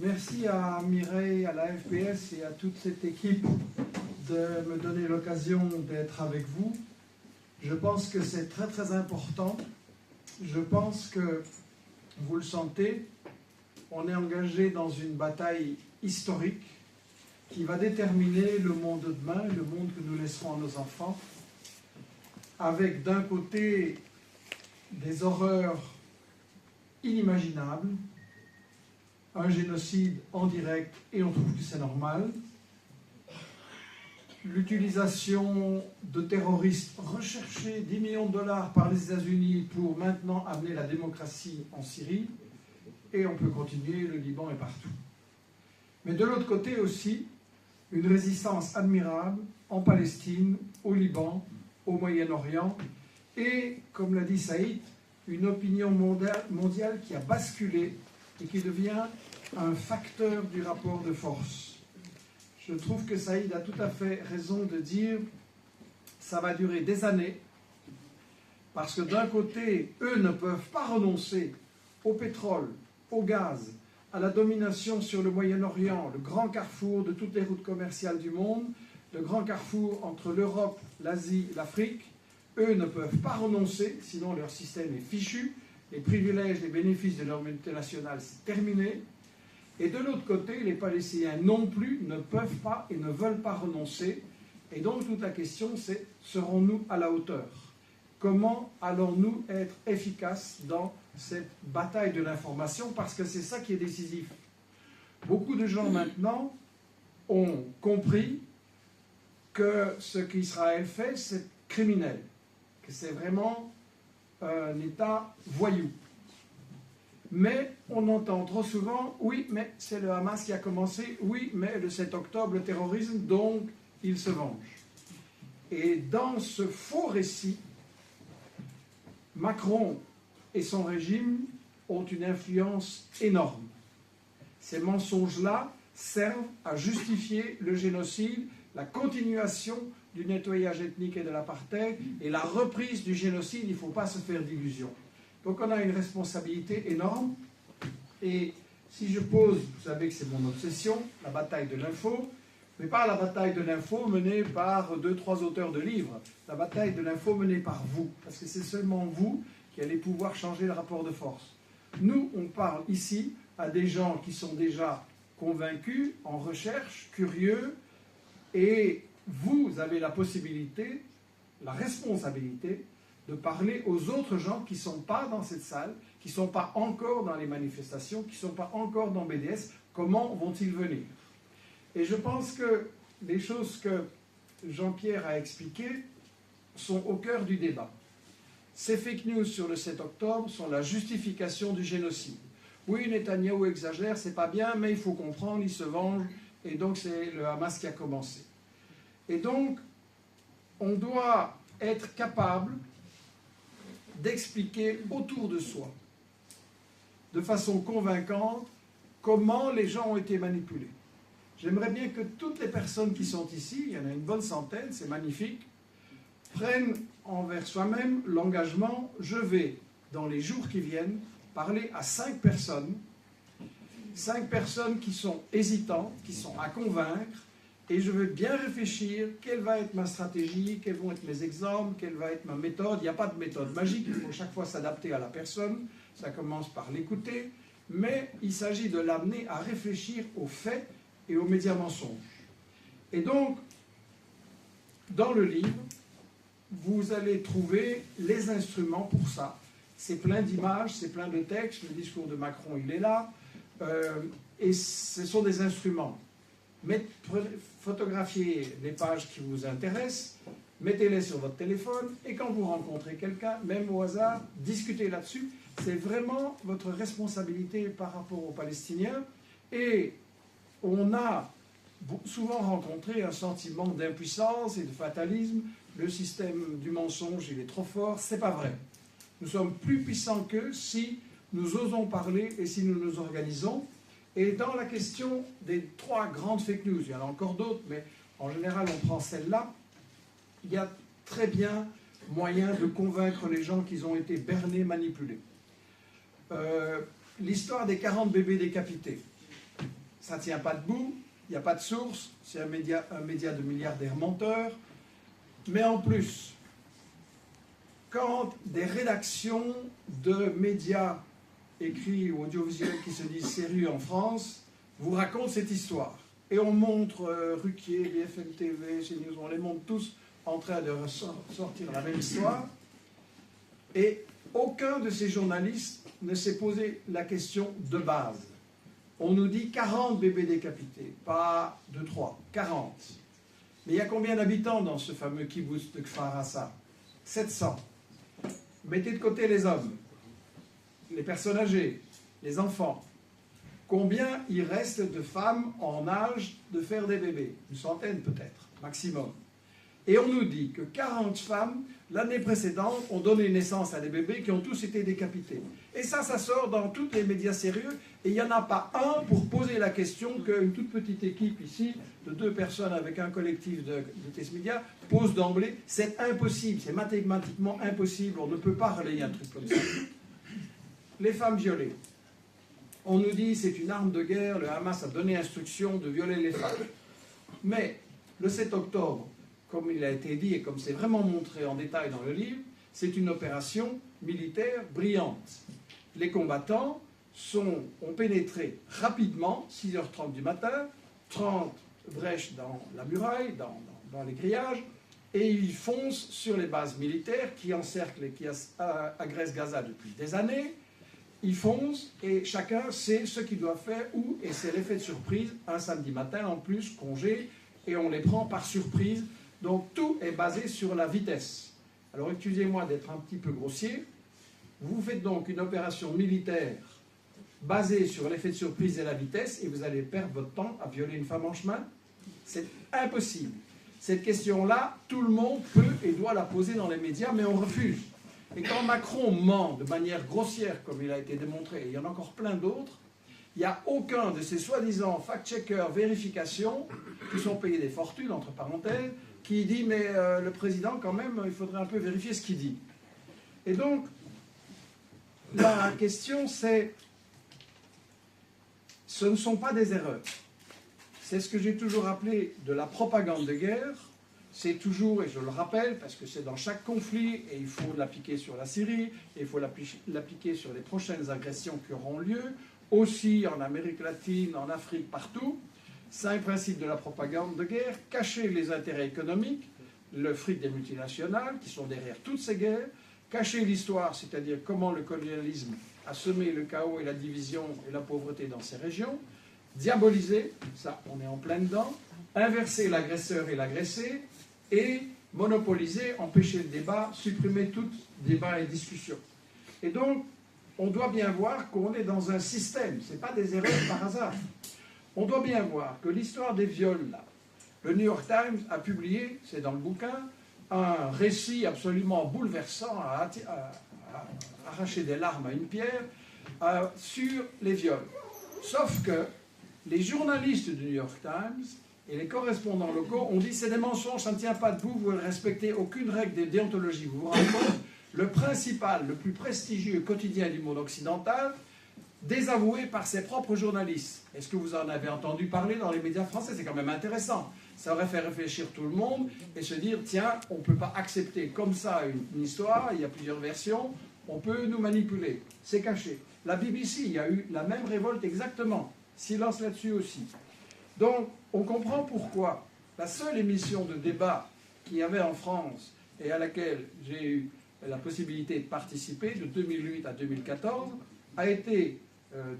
Merci à Mireille, à la FPS et à toute cette équipe de me donner l'occasion d'être avec vous. Je pense que c'est très très important. Je pense que, vous le sentez, on est engagé dans une bataille historique qui va déterminer le monde de demain, le monde que nous laisserons à nos enfants, avec d'un côté des horreurs inimaginables, un génocide en direct, et on trouve que c'est normal, l'utilisation de terroristes recherchés 10 millions de dollars par les États-Unis pour maintenant amener la démocratie en Syrie, et on peut continuer, le Liban est partout. Mais de l'autre côté aussi, une résistance admirable en Palestine, au Liban, au Moyen-Orient, et, comme l'a dit Saïd, une opinion mondiale qui a basculé et qui devient un facteur du rapport de force. Je trouve que Saïd a tout à fait raison de dire ça va durer des années, parce que d'un côté, eux ne peuvent pas renoncer au pétrole, au gaz, à la domination sur le Moyen-Orient, le grand carrefour de toutes les routes commerciales du monde, le grand carrefour entre l'Europe, l'Asie, l'Afrique. Eux ne peuvent pas renoncer, sinon leur système est fichu, les privilèges, les bénéfices de leur multinationale, c'est terminé. Et de l'autre côté, les Palestiniens non plus ne peuvent pas et ne veulent pas renoncer. Et donc toute la question, c'est, serons-nous à la hauteur? Comment allons-nous être efficaces dans cette bataille de l'information? Parce que c'est ça qui est décisif. Beaucoup de gens maintenant ont compris que ce qu'Israël fait, c'est criminel, que c'est vraiment un État voyou. Mais on entend trop souvent, oui, mais c'est le Hamas qui a commencé, oui, mais le 7 octobre, le terrorisme, donc il se venge. Et dans ce faux récit, Macron et son régime ont une influence énorme. Ces mensonges-là servent à justifier le génocide, la continuation du nettoyage ethnique et de l'apartheid et la reprise du génocide. Il ne faut pas se faire d'illusions. Donc on a une responsabilité énorme. Et si je pose, vous savez que c'est mon obsession, la bataille de l'info, mais pas la bataille de l'info menée par 2-3 auteurs de livres, la bataille de l'info menée par vous, parce que c'est seulement vous qui allez pouvoir changer le rapport de force. Nous, on parle ici à des gens qui sont déjà convaincus, en recherche, curieux, et vous avez la possibilité, la responsabilité, de parler aux autres gens qui ne sont pas dans cette salle, qui ne sont pas encore dans les manifestations, qui ne sont pas encore dans BDS, comment vont-ils venir? Et je pense que les choses que Jean-Pierre a expliquées sont au cœur du débat. Ces fake news sur le 7 octobre sont la justification du génocide. Oui, Netanyahou exagère, c'est pas bien, mais il faut comprendre, il se venge, et donc c'est le Hamas qui a commencé. Et donc, on doit être capable d'expliquer autour de soi, de façon convaincante, comment les gens ont été manipulés. J'aimerais bien que toutes les personnes qui sont ici, il y en a une bonne centaine, c'est magnifique, prennent envers soi-même l'engagement, je vais, dans les jours qui viennent, parler à 5 personnes qui sont hésitantes, qui sont à convaincre, et je veux bien réfléchir quelle va être ma stratégie, quels vont être mes exemples, quelle va être ma méthode. Il n'y a pas de méthode magique, il faut chaque fois s'adapter à la personne, ça commence par l'écouter, mais il s'agit de l'amener à réfléchir aux faits et aux médias mensonges. Et donc, dans le livre, vous allez trouver les instruments pour ça. C'est plein d'images, c'est plein de textes, le discours de Macron, il est là, et ce sont des instruments. Photographiez les pages qui vous intéressent, mettez-les sur votre téléphone, et quand vous rencontrez quelqu'un, même au hasard, discutez là-dessus. C'est vraiment votre responsabilité par rapport aux Palestiniens, et on a souvent rencontré un sentiment d'impuissance et de fatalisme. Le système du mensonge, il est trop fort. C'est pas vrai. Nous sommes plus puissants qu'eux si nous osons parler et si nous nous organisons. Et dans la question des 3 grandes fake news, il y en a encore d'autres, mais en général on prend celle-là, il y a très bien moyen de convaincre les gens qu'ils ont été bernés, manipulés. L'histoire des 40 bébés décapités. ça ne tient pas debout, il n'y a pas de source, c'est un média de milliardaires menteurs. Mais en plus, quand des rédactions de médias écrits ou audiovisuels qui se disent sérieux en France vous racontent cette histoire, et on montre Ruquier, BFM TV, CNews, on les montre tous en train de sortir la même histoire, et aucun de ces journalistes ne s'est posé la question de base. On nous dit 40 bébés décapités, pas 2, 3, 40. Mais il y a combien d'habitants dans ce fameux kibbutz de Kfar Hassa? 700. Mettez de côté les hommes, les personnes âgées, les enfants. Combien il reste de femmes en âge de faire des bébés? Une centaine peut-être, maximum. Et on nous dit que 40 femmes, l'année précédente, ont donné naissance à des bébés qui ont tous été décapités. Et ça sort dans tous les médias sérieux, et il n'y en a pas un pour poser la question qu'une toute petite équipe ici, de 2 personnes avec un collectif de TS Media, pose d'emblée. C'est impossible, c'est mathématiquement impossible, on ne peut pas relayer un truc comme ça. Les femmes violées. On nous dit c'est une arme de guerre, le Hamas a donné instruction de violer les femmes. Mais le 7 octobre, comme il a été dit et comme c'est vraiment montré en détail dans le livre, c'est une opération militaire brillante. Les combattants ont pénétré rapidement, 6h30 du matin, 30 brèches dans la muraille, dans les grillages, et ils foncent sur les bases militaires qui encerclent et qui agressent Gaza depuis des années. Ils foncent et chacun sait ce qu'il doit faire où, et c'est l'effet de surprise, un samedi matin en plus, congé, et on les prend par surprise. Donc tout est basé sur la vitesse. Alors excusez-moi d'être un petit peu grossier, vous faites donc une opération militaire basée sur l'effet de surprise et la vitesse, et vous allez perdre votre temps à violer une femme en chemin? C'est impossible. Cette question-là, tout le monde peut et doit la poser dans les médias, mais on refuse. Et quand Macron ment de manière grossière, comme il a été démontré, et il y en a encore plein d'autres, il n'y a aucun de ces soi-disant fact-checkers, vérifications, qui sont payés des fortunes, entre parenthèses, qui dit, mais le président, quand même, il faudrait un peu vérifier ce qu'il dit. Et donc, la question, c'est, ce ne sont pas des erreurs. C'est ce que j'ai toujours appelé de la propagande de guerre. C'est toujours, et je le rappelle, parce que c'est dans chaque conflit, et il faut l'appliquer sur la Syrie, et il faut l'appliquer sur les prochaines agressions qui auront lieu, aussi en Amérique latine, en Afrique, partout. 5 principes de la propagande de guerre: cacher les intérêts économiques, le fric des multinationales qui sont derrière toutes ces guerres, cacher l'histoire, c'est-à-dire comment le colonialisme a semé le chaos et la division et la pauvreté dans ces régions, diaboliser, ça on est en plein dedans, inverser l'agresseur et l'agressé, et monopoliser, empêcher le débat, supprimer tout débat et discussion. Et donc, on doit bien voir qu'on est dans un système, ce n'est pas des erreurs par hasard. On doit bien voir que l'histoire des viols, là, le New York Times a publié, c'est dans le bouquin, un récit absolument bouleversant, à arracher des larmes à une pierre, sur les viols. Sauf que les journalistes du New York Times et les correspondants locaux ont dit c'est des mensonges, ça ne tient pas debout, vous ne respectez aucune règle de déontologie. Vous vous rendez compte? Le principal, le plus prestigieux quotidien du monde occidental, désavoué par ses propres journalistes. Est-ce que vous en avez entendu parler dans les médias français? C'est quand même intéressant. Ça aurait fait réfléchir tout le monde et se dire, tiens, on ne peut pas accepter comme ça une histoire, il y a plusieurs versions, on peut nous manipuler. C'est caché. La BBC, il y a eu la même révolte exactement. Silence là-dessus aussi. Donc, on comprend pourquoi la seule émission de débat qu'il y avait en France et à laquelle j'ai eu la possibilité de participer de 2008 à 2014 a été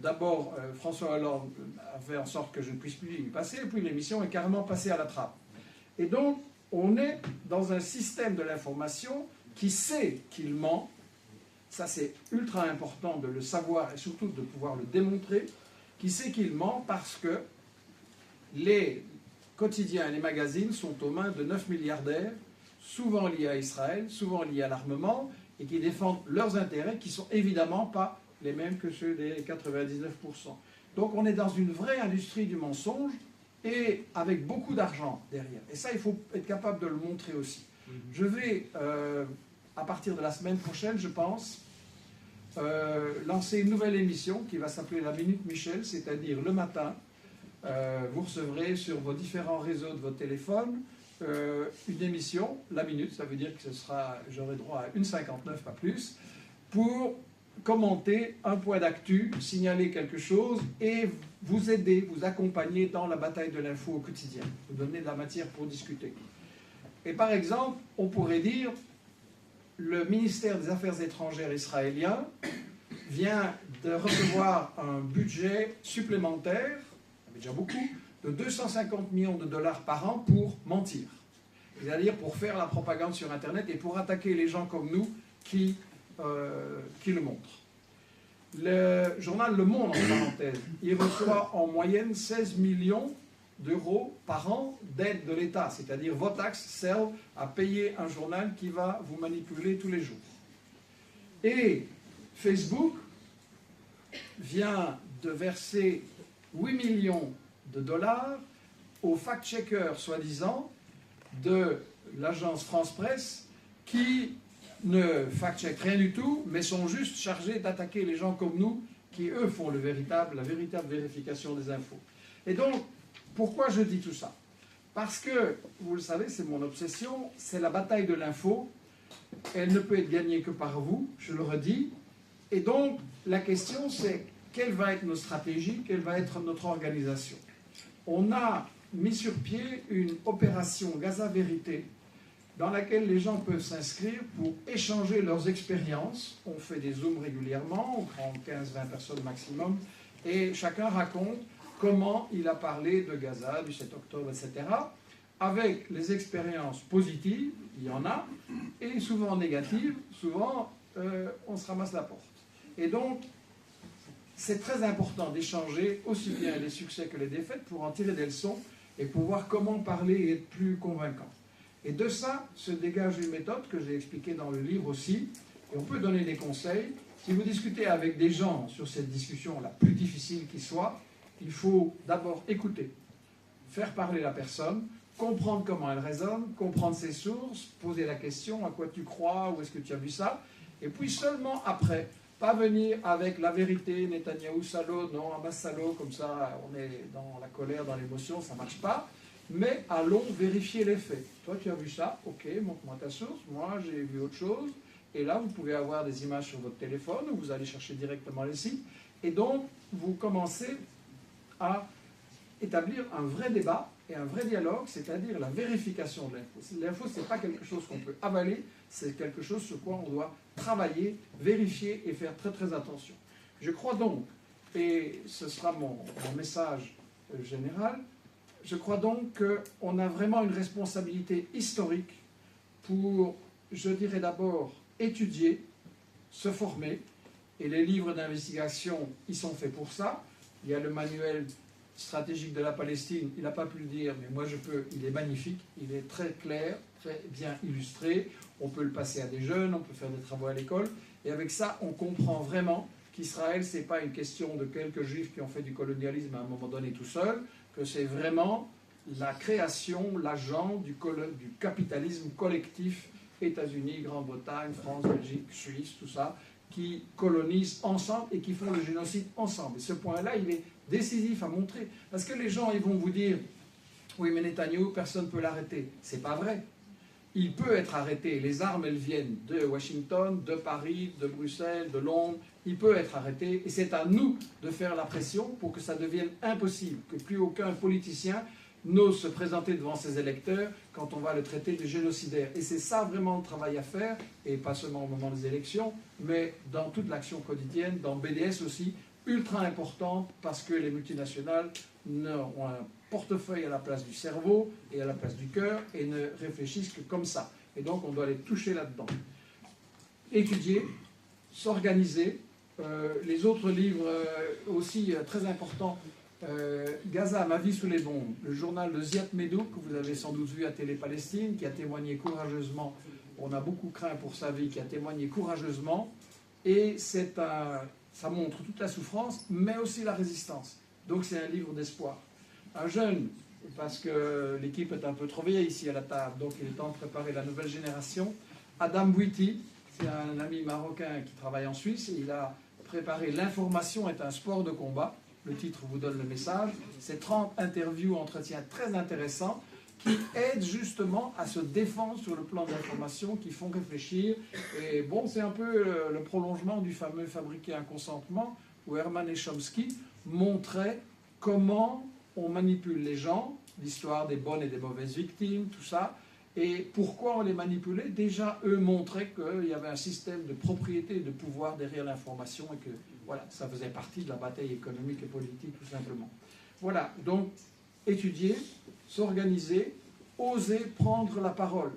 d'abord François Hollande a fait en sorte que je ne puisse plus y passer, et puis l'émission est carrément passée à la trappe. Et donc, on est dans un système de l'information qui sait qu'il ment. Ça, c'est ultra important de le savoir et surtout de pouvoir le démontrer, qui sait qu'il ment parce que les quotidiens et les magazines sont aux mains de 9 milliardaires, souvent liés à Israël, souvent liés à l'armement, et qui défendent leurs intérêts, qui ne sont évidemment pas les mêmes que ceux des 99%. Donc on est dans une vraie industrie du mensonge, et avec beaucoup d'argent derrière. Et ça, il faut être capable de le montrer aussi. Je vais, à partir de la semaine prochaine, je pense, lancer une nouvelle émission qui va s'appeler La Minute Michel, c'est-à-dire le matin, vous recevrez sur vos différents réseaux de votre téléphone une émission, la minute, ça veut dire que j'aurai droit à 1,59, pas plus, pour commenter un point d'actu, signaler quelque chose et vous aider, vous accompagner dans la bataille de l'info au quotidien, vous donner de la matière pour discuter. Et par exemple, on pourrait dire, le ministère des Affaires étrangères israélien vient de recevoir un budget supplémentaire, déjà beaucoup, de 250 millions de dollars par an pour mentir. C'est-à-dire pour faire la propagande sur Internet et pour attaquer les gens comme nous qui le montrent. Le journal Le Monde, en parenthèse, il reçoit en moyenne 16 millions d'euros par an d'aide de l'État. C'est-à-dire vos taxes servent à payer un journal qui va vous manipuler tous les jours. Et Facebook vient de verser 8 millions de dollars aux fact-checkers, soi-disant, de l'agence France Presse, qui ne fact-checkent rien du tout, mais sont juste chargés d'attaquer les gens comme nous, qui, eux, font la véritable vérification des infos. Et donc, pourquoi je dis tout ça? Parce que, vous le savez, c'est mon obsession, c'est la bataille de l'info. Elle ne peut être gagnée que par vous, je le redis. Et donc, la question, c'est quelle va être notre stratégie, quelle va être notre organisation? On a mis sur pied une opération Gaza Vérité, dans laquelle les gens peuvent s'inscrire pour échanger leurs expériences. On fait des zooms régulièrement, on prend 15-20 personnes maximum, et chacun raconte comment il a parlé de Gaza, du 7 octobre, etc., avec les expériences positives, il y en a, et souvent négatives, souvent on se ramasse la porte. Et donc, c'est très important d'échanger aussi bien les succès que les défaites pour en tirer des leçons et pour voir comment parler et être plus convaincant. Et de ça se dégage une méthode que j'ai expliquée dans le livre aussi, et on peut donner des conseils. Si vous discutez avec des gens sur cette discussion la plus difficile qui soit, il faut d'abord écouter, faire parler la personne, comprendre comment elle raisonne, comprendre ses sources, poser la question, à quoi tu crois, où est-ce que tu as vu ça, et puis seulement après, pas venir avec la vérité, Netanyahou salaud, non, Abbas salaud, comme ça on est dans la colère, dans l'émotion, ça ne marche pas, mais allons vérifier les faits. Toi tu as vu ça, ok, montre-moi ta source, moi j'ai vu autre chose, et là vous pouvez avoir des images sur votre téléphone, ou vous allez chercher directement les sites, et donc vous commencez à établir un vrai débat et un vrai dialogue, c'est-à-dire la vérification de l'info. L'info, ce n'est pas quelque chose qu'on peut avaler, c'est quelque chose sur quoi on doit travailler, vérifier et faire très très attention. Je crois donc, et ce sera mon message général, je crois donc qu'on a vraiment une responsabilité historique pour, je dirais d'abord, étudier, se former, et les livres d'investigation, ils sont faits pour ça. Il y a le manuel stratégique de la Palestine, il n'a pas pu le dire, mais moi je peux, il est magnifique, il est très clair, très bien illustré, on peut le passer à des jeunes, on peut faire des travaux à l'école, et avec ça on comprend vraiment qu'Israël, ce n'est pas une question de quelques juifs qui ont fait du colonialisme à un moment donné tout seul, que c'est vraiment la création, l'agent du capitalisme collectif, États-Unis, Grande-Bretagne, France, Belgique, Suisse, tout ça, qui colonisent ensemble et qui font le génocide ensemble. Et ce point-là, il est décisif à montrer. Parce que les gens, ils vont vous dire, oui, mais Netanyahou, personne ne peut l'arrêter. C'est pas vrai. Il peut être arrêté. Les armes, elles viennent de Washington, de Paris, de Bruxelles, de Londres. Il peut être arrêté. Et c'est à nous de faire la pression pour que ça devienne impossible, que plus aucun politicien n'ose se présenter devant ses électeurs quand on va le traiter de génocidaire. Et c'est ça vraiment le travail à faire, et pas seulement au moment des élections, mais dans toute l'action quotidienne, dans BDS aussi, ultra importante, parce que les multinationales ont un portefeuille à la place du cerveau et à la place du cœur, et ne réfléchissent que comme ça. Et donc on doit les toucher là-dedans. Étudier, s'organiser. Les autres livres aussi très importants, Gaza, ma vie sous les bombes, le journal de Ziad Medouk, que vous avez sans doute vu à Télé Palestine, qui a témoigné courageusement, on a beaucoup craint pour sa vie, qui a témoigné courageusement, et ça montre toute la souffrance, mais aussi la résistance. Donc c'est un livre d'espoir. Un jeune, parce que l'équipe est un peu trop vieille ici à la table, donc il est temps de préparer la nouvelle génération, Adam Bouiti, c'est un ami marocain qui travaille en Suisse, et il a préparé L'information est un sport de combat. le titre vous donne le message. C'est 30 interviews, entretiens très intéressants qui aident justement à se défendre sur le plan de l'information, qui font réfléchir. Et bon, c'est un peu le prolongement du fameux Fabriquer un consentement, où Herman et Chomsky montraient comment on manipule les gens, l'histoire des bonnes et des mauvaises victimes, tout ça, et pourquoi on les manipulait. Déjà, eux montraient qu'il y avait un système de propriété et de pouvoir derrière l'information et que voilà, ça faisait partie de la bataille économique et politique, tout simplement. Voilà, donc, étudier, s'organiser, oser prendre la parole.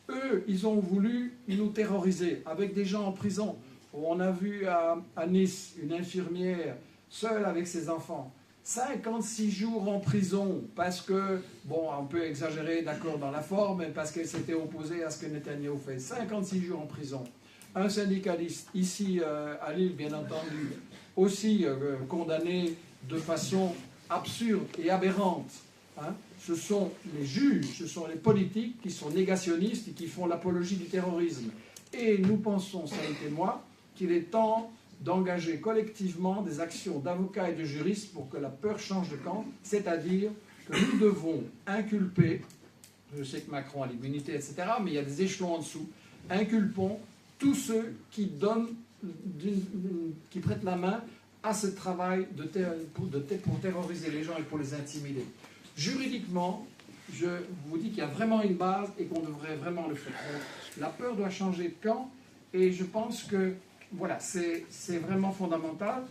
Eux, ils ont voulu nous terroriser avec des gens en prison. On a vu à Nice une infirmière seule avec ses enfants. 56 jours en prison parce que, bon, on peut exagérer, d'accord, dans la forme, mais parce qu'elle s'était opposée à ce que Netanyahou fait. 56 jours en prison. Un syndicaliste, ici à Lille, bien entendu, aussi condamné de façon absurde et aberrante. Hein. Ce sont les juges, ce sont les politiques qui sont négationnistes et qui font l'apologie du terrorisme. Et nous pensons, ça a été moi, qu'il est temps d'engager collectivement des actions d'avocats et de juristes pour que la peur change de camp, c'est-à-dire que nous devons inculper, je sais que Macron a l'immunité, etc., mais il y a des échelons en dessous, inculpons tous ceux qui donnent, qui prêtent la main à ce travail pour terroriser les gens et pour les intimider. Juridiquement, je vous dis qu'il y a vraiment une base et qu'on devrait vraiment le faire. La peur doit changer de camp et je pense que voilà, c'est vraiment fondamental.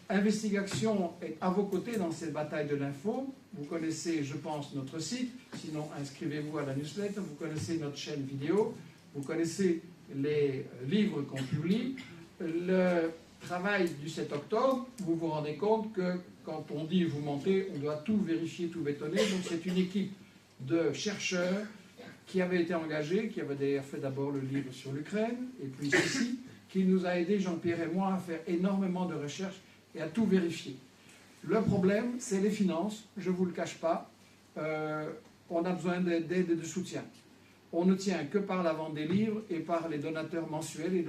Investigation est à vos côtés dans cette bataille de l'info. Vous connaissez, je pense, notre site. Sinon, inscrivez-vous à la newsletter. Vous connaissez notre chaîne vidéo. Vous connaissez les livres qu'on publie. Le travail du 7 octobre, vous vous rendez compte que quand on dit vous mentez, on doit tout vérifier, tout bétonner. Donc c'est une équipe de chercheurs qui avait été engagée, qui avait d'ailleurs fait d'abord le livre sur l'Ukraine, et puis ceci, qui nous a aidé, Jean-Pierre et moi, à faire énormément de recherches et à tout vérifier. Le problème, c'est les finances, je ne vous le cache pas. On a besoin d'aide et de soutien. On ne tient que par la vente des livres et par les donateurs mensuels. Et donc